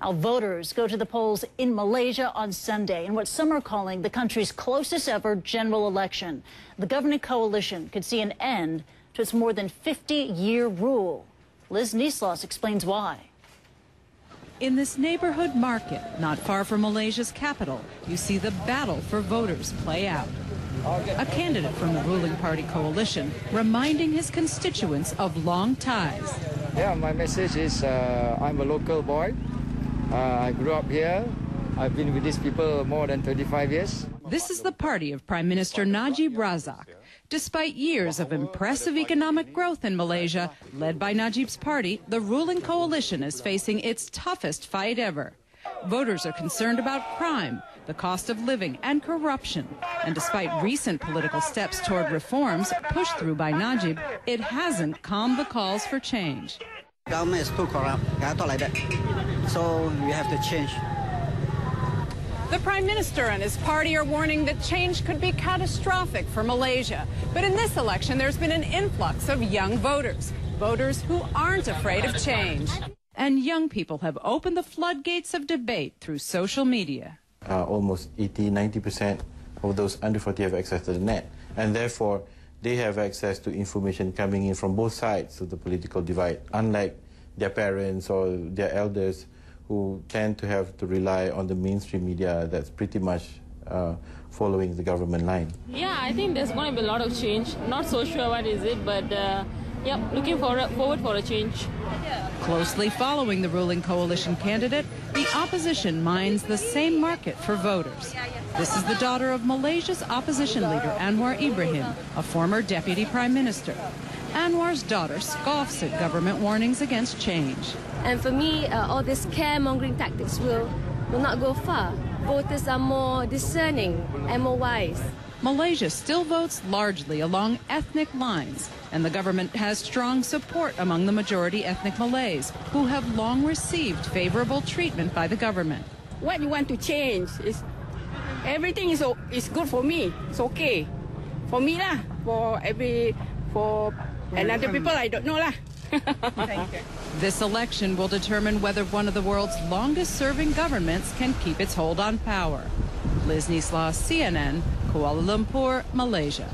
Our voters go to the polls in Malaysia on Sunday in what some are calling the country's closest ever general election. The governing coalition could see an end to its more than 50-year rule. Liz Nislos explains why. In this neighborhood market, not far from Malaysia's capital, you see the battle for voters play out. A candidate from the ruling party coalition reminding his constituents of long ties. Yeah, my message is I'm a local boy. I grew up here. I've been with these people more than 35 years. This is the party of Prime Minister Najib Razak. Despite years of impressive economic growth in Malaysia, led by Najib's party, the ruling coalition is facing its toughest fight ever. Voters are concerned about crime, the cost of living, and corruption. And despite recent political steps toward reforms pushed through by Najib, it hasn't calmed the calls for change. Government is too corrupt. I thought like that. So we have to change. The Prime Minister and his party are warning that change could be catastrophic for Malaysia. But in this election, there's been an influx of young voters, voters who aren't afraid of change. And young people have opened the floodgates of debate through social media. Almost 80–90% of those under 40 have access to the net, and therefore they have access to information coming in from both sides of the political divide, unlike their parents or their elders who tend to have to rely on the mainstream media that's pretty much following the government line. Yeah, I think there's going to be a lot of change. Not so sure what is it, but yeah, looking forward for a change. Closely following the ruling coalition candidate, the opposition mines the same market for voters. This is the daughter of Malaysia's opposition leader, Anwar Ibrahim, a former deputy prime minister. Anwar's daughter scoffs at government warnings against change. And for me, all these scaremongering tactics will not go far. Voters are more discerning and more wise. Malaysia still votes largely along ethnic lines, and the government has strong support among the majority ethnic Malays, who have long received favorable treatment by the government. What you want to change is everything is good for me. It's okay for me lah. For other people I don't know lah. Thank you. This election will determine whether one of the world's longest-serving governments can keep its hold on power. Liz Nislos, CNN, Kuala Lumpur, Malaysia.